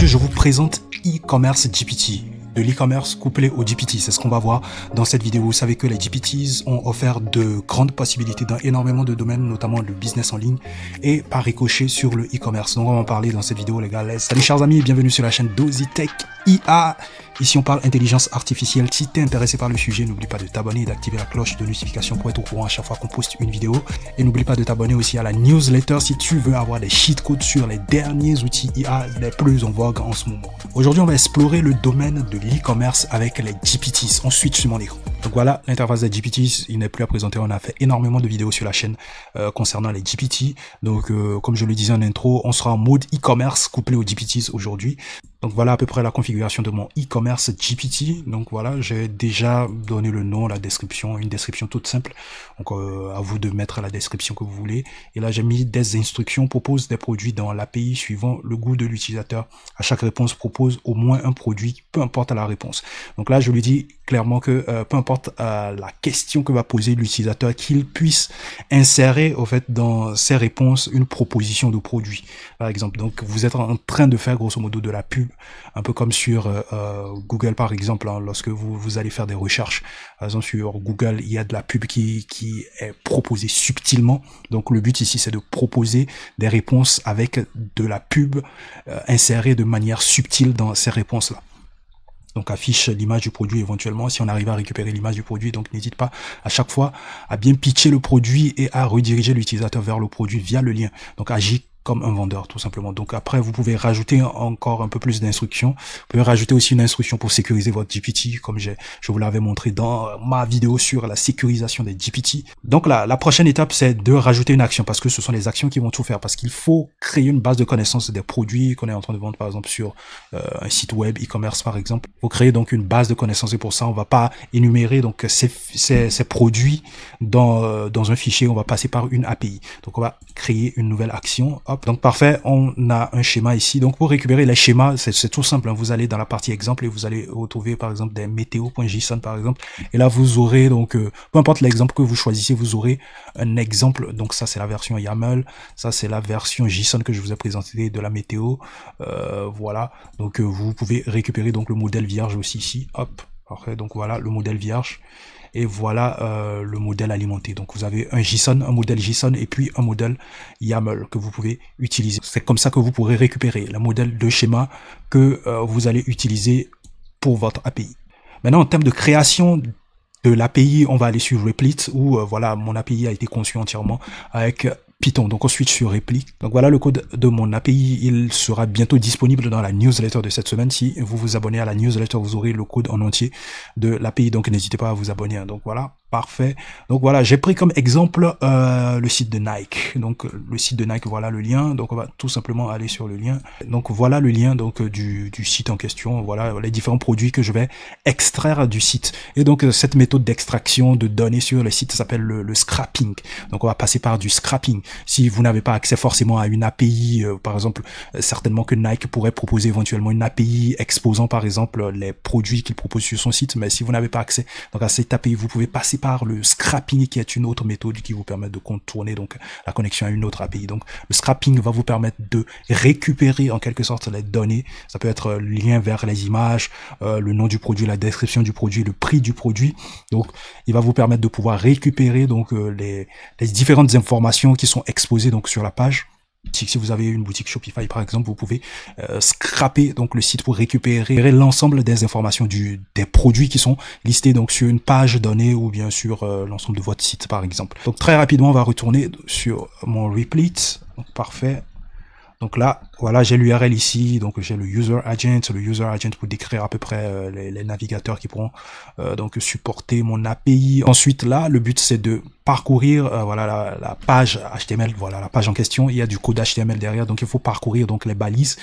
Aujourd'hui, je vous présente e-commerce GPT. De l'e-commerce couplé au GPT, c'est ce qu'on va voir dans cette vidéo. Vous savez que les GPTs ont offert de grandes possibilités dans énormément de domaines, notamment le business en ligne et par ricochet sur le e-commerce. Donc on va en parler dans cette vidéo, les gars. Salut chers amis, bienvenue sur la chaîne d'Ozitech IA. Ici on parle intelligence artificielle. Si tu es intéressé par le sujet, n'oublie pas de t'abonner et d'activer la cloche de notification pour être au courant à chaque fois qu'on poste une vidéo. Et n'oublie pas de t'abonner aussi à la newsletter si tu veux avoir des cheat codes sur les derniers outils IA les plus en vogue en ce moment. Aujourd'hui, on va explorer le domaine de l'e-commerce avec les GPTs. On switch sur mon écran. Donc voilà, l'interface des GPTs, il n'est plus à présenter. On a fait énormément de vidéos sur la chaîne concernant les GPT. Donc comme je le disais en intro, on sera en mode e-commerce couplé aux GPTs aujourd'hui. Donc voilà à peu près la configuration de mon e-commerce GPT. Donc voilà, j'ai déjà donné le nom, la description, une description toute simple. Donc à vous de mettre la description que vous voulez. Et là j'ai mis des instructions, propose des produits dans l'API suivant le goût de l'utilisateur. À chaque réponse propose au moins un produit, peu importe la réponse. Donc là je lui dis clairement que peu importe la question que va poser l'utilisateur, qu'il puisse insérer au fait dans ses réponses une proposition de produit, par exemple. Donc vous êtes en train de faire grosso modo de la pub, un peu comme sur Google par exemple, hein, lorsque vous allez faire des recherches. Par exemple sur Google, il y a de la pub qui est proposée subtilement. Donc le but ici c'est de proposer des réponses avec de la pub insérée de manière subtile dans ces réponses-là. Donc affiche l'image du produit éventuellement si on arrive à récupérer l'image du produit. Donc n'hésite pas à chaque fois à bien pitcher le produit et à rediriger l'utilisateur vers le produit via le lien. Donc agis comme un vendeur tout simplement. Donc après vous pouvez rajouter encore un peu plus d'instructions. Vous pouvez rajouter aussi une instruction pour sécuriser votre GPT comme je vous l'avais montré dans ma vidéo sur la sécurisation des GPT. Donc la prochaine étape c'est de rajouter une action parce que ce sont les actions qui vont tout faire, parce qu'il faut créer une base de connaissances des produits qu'on est en train de vendre par exemple sur un site web e-commerce par exemple. Il faut créer donc une base de connaissances et pour ça on va pas énumérer donc ces produits dans un fichier, on va passer par une API. Donc on va créer une nouvelle action. Hop, donc parfait, on a un schéma ici. Donc pour récupérer les schémas, c'est tout simple, hein. Vous allez dans la partie exemple et vous allez retrouver par exemple des météo.json par exemple. Et là vous aurez donc, peu importe l'exemple que vous choisissez, vous aurez un exemple. Donc ça c'est la version YAML, ça c'est la version JSON que je vous ai présenté de la météo. Voilà, donc vous pouvez récupérer donc le modèle vierge aussi ici. Hop, parfait, donc voilà le modèle vierge. Et voilà le modèle alimenté. Donc vous avez un JSON, un modèle JSON et puis un modèle YAML que vous pouvez utiliser. C'est comme ça que vous pourrez récupérer le modèle de schéma que vous allez utiliser pour votre API. Maintenant en termes de création de l'API, on va aller sur Replit où voilà mon API a été conçu entièrement avec Python. Donc on switch sur Replit. Donc voilà le code de mon API, il sera bientôt disponible dans la newsletter de cette semaine. Si vous vous abonnez à la newsletter, vous aurez le code en entier de l'API. Donc n'hésitez pas à vous abonner. Donc voilà, parfait. Donc voilà, j'ai pris comme exemple le site de Nike. Donc le site de Nike, voilà le lien. Donc on va tout simplement aller sur le lien. Donc voilà le lien donc du site en question. Voilà les différents produits que je vais extraire du site. Et donc cette méthode d'extraction de données sur le site s'appelle le scrapping. Donc on va passer par du scrapping. Si vous n'avez pas accès forcément à une API, par exemple, certainement que Nike pourrait proposer éventuellement une API exposant par exemple les produits qu'il propose sur son site, mais si vous n'avez pas accès donc à cette API, vous pouvez passer par le scrapping qui est une autre méthode qui vous permet de contourner donc la connexion à une autre API. Donc le scrapping va vous permettre de récupérer en quelque sorte les données. Ça peut être le lien vers les images, le nom du produit, la description du produit, le prix du produit. Donc il va vous permettre de pouvoir récupérer donc les différentes informations qui sont exposées donc sur la page. Si vous avez une boutique Shopify par exemple, vous pouvez scraper donc le site pour récupérer l'ensemble des informations des produits qui sont listés donc sur une page donnée ou bien sur l'ensemble de votre site par exemple. Donc très rapidement on va retourner sur mon Replit. Donc parfait. Donc là, voilà, j'ai l'URL ici, donc j'ai le user agent pour décrire à peu près les navigateurs qui pourront donc supporter mon API. Ensuite là, le but c'est de parcourir voilà la page HTML, voilà la page en question. Il y a du code HTML derrière, donc il faut parcourir donc les balises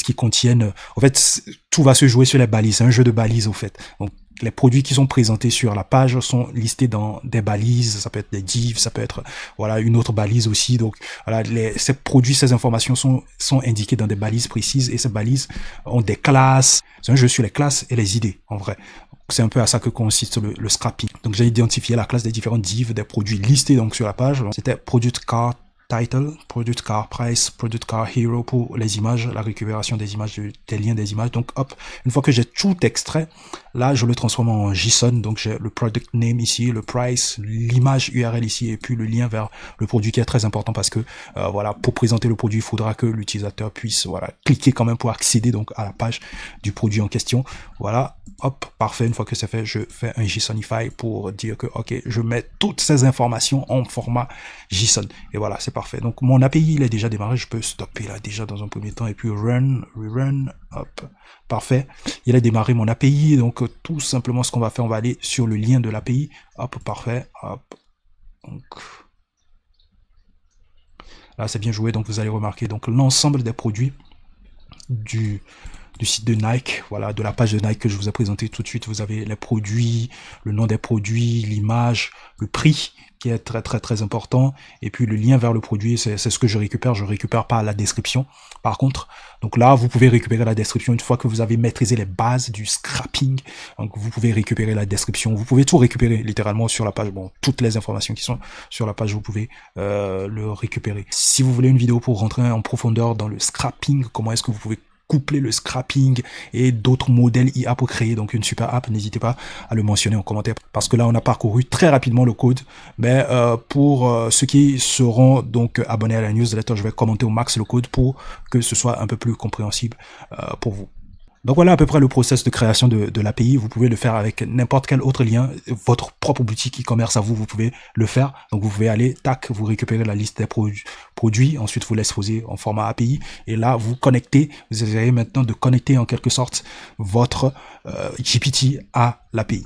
qui contiennent. En fait, tout va se jouer sur les balises. C'est un jeu de balises au fait. Donc les produits qui sont présentés sur la page sont listés dans des balises, ça peut être des divs, ça peut être voilà une autre balise aussi. Donc voilà, ces produits, ces informations sont indiquées dans des balises précises et ces balises ont des classes. C'est un jeu sur les classes et les idées en vrai. C'est un peu à ça que consiste le scrapping. Donc j'ai identifié la classe des différents divs des produits listés donc sur la page. C'était product cart title, product car price, product car hero pour les images, la récupération des images, des liens des images. Donc hop, une fois que j'ai tout extrait, là je le transforme en JSON. Donc j'ai le product name ici, le price, l'image URL ici et puis le lien vers le produit qui est très important parce que voilà, pour présenter le produit, il faudra que l'utilisateur puisse voilà cliquer quand même pour accéder donc à la page du produit en question. Voilà, hop, parfait. Une fois que c'est fait, je fais un JSONify pour dire que ok, je mets toutes ces informations en format JSON et voilà, c'est parfait. Donc mon API il est déjà démarré, je peux stopper là déjà dans un premier temps et puis run, rerun, hop, parfait. Il a démarré mon API, donc tout simplement ce qu'on va faire, on va aller sur le lien de l'API, hop, parfait, hop, donc là c'est bien joué. Donc vous allez remarquer donc l'ensemble des produits du site de Nike, voilà, de la page de Nike que je vous ai présenté tout de suite. Vous avez les produits, le nom des produits, l'image, le prix qui est très important, et puis le lien vers le produit, c'est ce que je récupère pas la description. Par contre, donc là, vous pouvez récupérer la description une fois que vous avez maîtrisé les bases du scrapping. Donc vous pouvez récupérer la description, vous pouvez tout récupérer littéralement sur la page. Bon, toutes les informations qui sont sur la page, vous pouvez le récupérer. Si vous voulez une vidéo pour rentrer en profondeur dans le scrapping, comment est-ce que vous pouvez coupler le scrapping et d'autres modèles IA pour créer donc une super app, n'hésitez pas à le mentionner en commentaire parce que là on a parcouru très rapidement le code, mais pour ceux qui seront donc abonnés à la newsletter, je vais commenter au max le code pour que ce soit un peu plus compréhensible pour vous. Donc voilà à peu près le process de création de l'API. Vous pouvez le faire avec n'importe quel autre lien, votre propre boutique e-commerce à vous, vous pouvez le faire. Donc vous pouvez aller, tac, vous récupérez la liste des produits, ensuite vous l'exposez en format API et là vous connectez, vous essayez maintenant de connecter en quelque sorte votre GPT à l'API.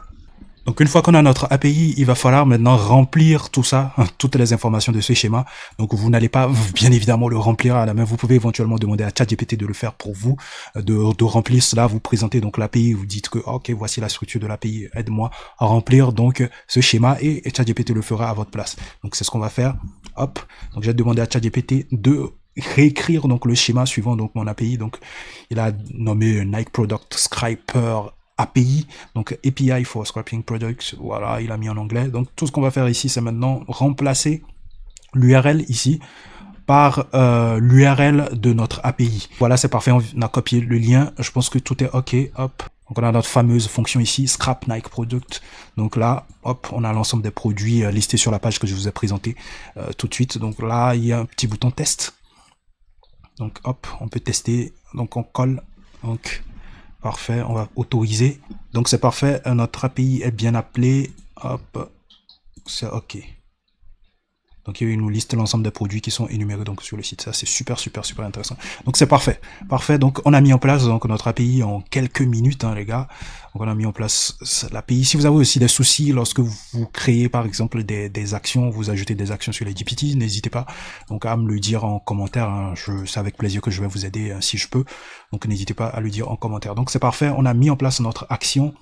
Donc une fois qu'on a notre API, il va falloir maintenant remplir tout ça, toutes les informations de ce schéma. Donc vous n'allez pas bien évidemment le remplir à la main, vous pouvez éventuellement demander à ChatGPT de le faire pour vous, de remplir cela, vous présentez donc l'API, vous dites que ok, voici la structure de l'API, aide-moi à remplir donc ce schéma et ChatGPT le fera à votre place. Donc c'est ce qu'on va faire, hop, donc j'ai demandé à ChatGPT de réécrire donc le schéma suivant donc mon API. Donc il a nommé Nike Product Scraper API, donc API for Scrapping Products, voilà, il a mis en anglais. Donc tout ce qu'on va faire ici, c'est maintenant remplacer l'URL ici par l'URL de notre API. Voilà, c'est parfait, on a copié le lien, je pense que tout est ok, hop. Donc on a notre fameuse fonction ici, Scrap Nike Product. Donc là, hop, on a l'ensemble des produits listés sur la page que je vous ai présenté tout de suite. Donc là, il y a un petit bouton test. Donc hop, on peut tester, donc on colle, donc parfait, on va autoriser. Donc c'est parfait, notre API est bien appelé. Hop, c'est ok. Donc il nous liste l'ensemble des produits qui sont énumérés donc sur le site. Ça c'est super intéressant. Donc c'est parfait. Parfait. Donc on a mis en place donc notre API en quelques minutes les gars. Donc on a mis en place l'API. Si vous avez aussi des soucis lorsque vous créez par exemple des actions, vous ajoutez des actions sur les GPT, n'hésitez pas donc à me le dire en commentaire. C'est avec plaisir que je vais vous aider si je peux. Donc n'hésitez pas à le dire en commentaire. Donc c'est parfait. On a mis en place notre action.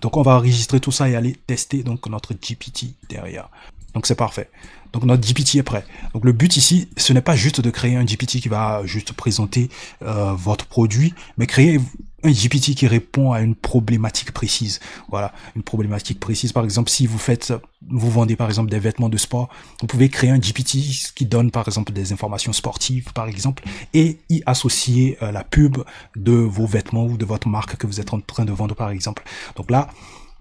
Donc on va enregistrer tout ça et aller tester donc notre GPT derrière. Donc c'est parfait. Donc notre GPT est prêt. Donc le but ici, ce n'est pas juste de créer un GPT qui va juste présenter votre produit, mais créer un GPT qui répond à une problématique précise. Voilà, une problématique précise. Par exemple, si vous vendez par exemple des vêtements de sport, vous pouvez créer un GPT qui donne par exemple des informations sportives par exemple et y associer la pub de vos vêtements ou de votre marque que vous êtes en train de vendre par exemple. Donc là,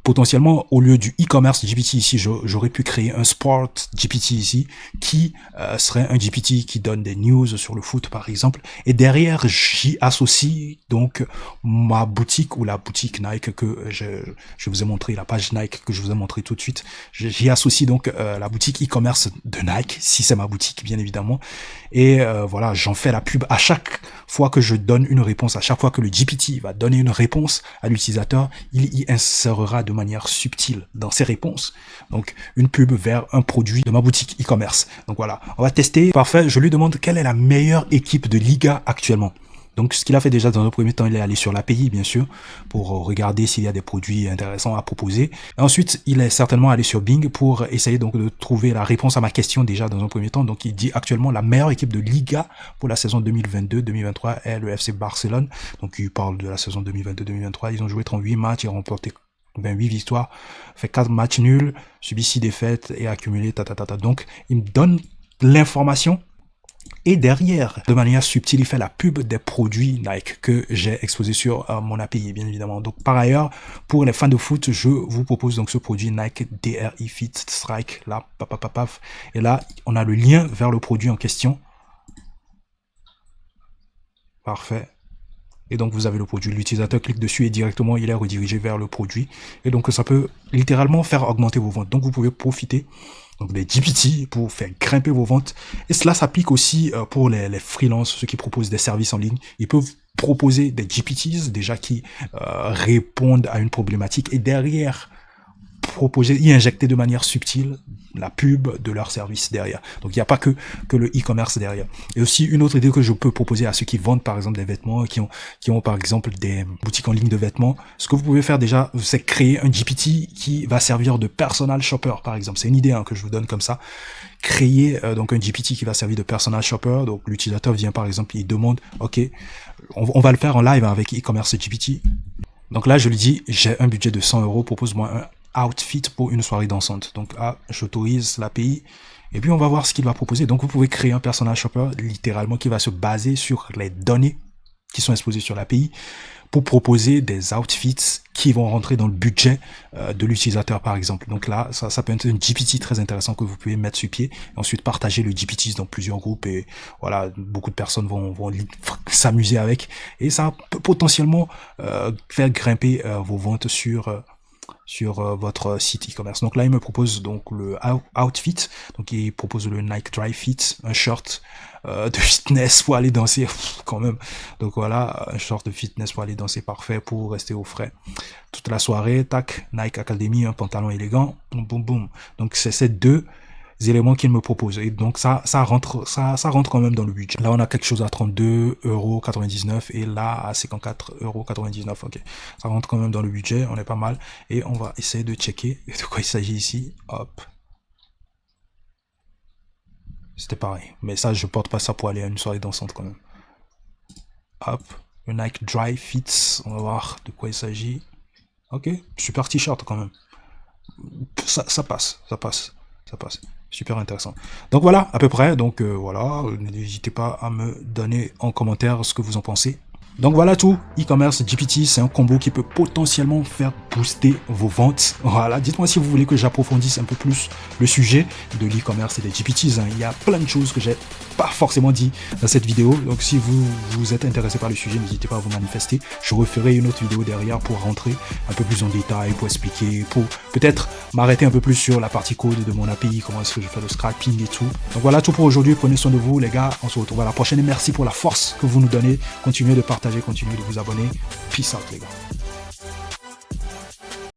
potentiellement, au lieu du e-commerce GPT ici, j'aurais pu créer un sport GPT ici, qui serait un GPT qui donne des news sur le foot, par exemple. Et derrière, j'y associe donc ma boutique ou la boutique Nike que je vous ai montré, la page Nike que je vous ai montré tout de suite. J'y associe donc la boutique e-commerce de Nike, si c'est ma boutique, bien évidemment. Et voilà, j'en fais la pub à chaque fois que je donne une réponse, à chaque fois que le GPT va donner une réponse à l'utilisateur, il y insérera de manière subtile dans ses réponses donc une pub vers un produit de ma boutique e-commerce. Donc voilà, on va tester. Parfait, je lui demande quelle est la meilleure équipe de Liga actuellement. Donc ce qu'il a fait déjà dans le premier temps, il est allé sur l'API bien sûr pour regarder s'il y a des produits intéressants à proposer. Et ensuite, il est certainement allé sur Bing pour essayer donc de trouver la réponse à ma question déjà dans un premier temps. Donc il dit actuellement la meilleure équipe de Liga pour la saison 2022-2023 est le FC Barcelone. Donc il parle de la saison 2022-2023. Ils ont joué 38 matchs, ils ont remporté 28 victoires, fait 4 matchs nuls, subi 6 défaites et accumulé Donc il me donne l'information. Et derrière, de manière subtile, il fait la pub des produits Nike que j'ai exposé sur mon API, bien évidemment. Donc, par ailleurs, pour les fans de foot, je vous propose donc ce produit Nike DRI Fit Strike. Là, paf. Et là, on a le lien vers le produit en question. Parfait. Et donc, vous avez le produit. L'utilisateur clique dessus et directement, il est redirigé vers le produit. Et donc, ça peut littéralement faire augmenter vos ventes. Donc, vous pouvez profiter donc des GPT pour faire grimper vos ventes. Et cela s'applique aussi pour les freelances, ceux qui proposent des services en ligne. Ils peuvent proposer des GPTs déjà qui répondent à une problématique et derrière proposer, y injecter de manière subtile la pub de leur service derrière. Donc il n'y a pas que le e-commerce derrière. Et aussi une autre idée que je peux proposer à ceux qui vendent par exemple des vêtements, qui ont par exemple des boutiques en ligne de vêtements, ce que vous pouvez faire déjà, c'est créer un GPT qui va servir de personal shopper par exemple. C'est une idée que je vous donne comme ça. Créer donc un GPT qui va servir de personal shopper. Donc l'utilisateur vient par exemple, il demande, ok, on va le faire en live avec e-commerce GPT. Donc là je lui dis, j'ai un budget de 100 €, propose-moi un outfit pour une soirée dansante. Donc j'autorise l'API et puis on va voir ce qu'il va proposer. Donc vous pouvez créer un personnage shopper littéralement qui va se baser sur les données qui sont exposées sur l'API pour proposer des outfits qui vont rentrer dans le budget de l'utilisateur par exemple. Donc là ça peut être un GPT très intéressant que vous pouvez mettre sur pied et ensuite partager le GPT dans plusieurs groupes et voilà, beaucoup de personnes vont s'amuser avec et ça peut potentiellement faire grimper vos ventes sur votre site e-commerce. Donc là, il me propose donc le outfit. Donc il propose le Nike Dry Fit, un short de fitness pour aller danser quand même. Donc voilà, un short de fitness pour aller danser, parfait pour rester au frais toute la soirée. Tac, Nike Academy, un pantalon élégant. Boum. Donc c'est ces deux éléments qu'il me propose et donc ça rentre quand même dans le budget. Là on a quelque chose à 32,99 € et là à 54,99 €. Ok, ça rentre quand même dans le budget, on est pas mal et on va essayer de checker de quoi il s'agit ici. Hop, c'était pareil, mais ça je porte pas ça pour aller à une soirée dansante quand même. Hop, le Nike Dry Fits, on va voir de quoi il s'agit. Ok, super t-shirt quand même, ça passe. Super intéressant. Donc voilà, à peu près. Donc voilà, n'hésitez pas à me donner en commentaire ce que vous en pensez. Donc voilà tout, e-commerce GPT, c'est un combo qui peut potentiellement faire booster vos ventes. Voilà, dites-moi si vous voulez que j'approfondisse un peu plus le sujet de l'e-commerce et des GPTs. Il y a plein de choses que j'ai pas forcément dit dans cette vidéo. Donc si vous êtes intéressé par le sujet, n'hésitez pas à vous manifester. Je referai une autre vidéo derrière pour rentrer un peu plus en détail, pour expliquer, pour peut-être m'arrêter un peu plus sur la partie code de mon API, comment est-ce que je fais le scrapping et tout. Donc voilà tout pour aujourd'hui, prenez soin de vous les gars, on se retrouve à la prochaine et merci pour la force que vous nous donnez. Continuez de partager, continuez de vous abonner. Peace out les gars.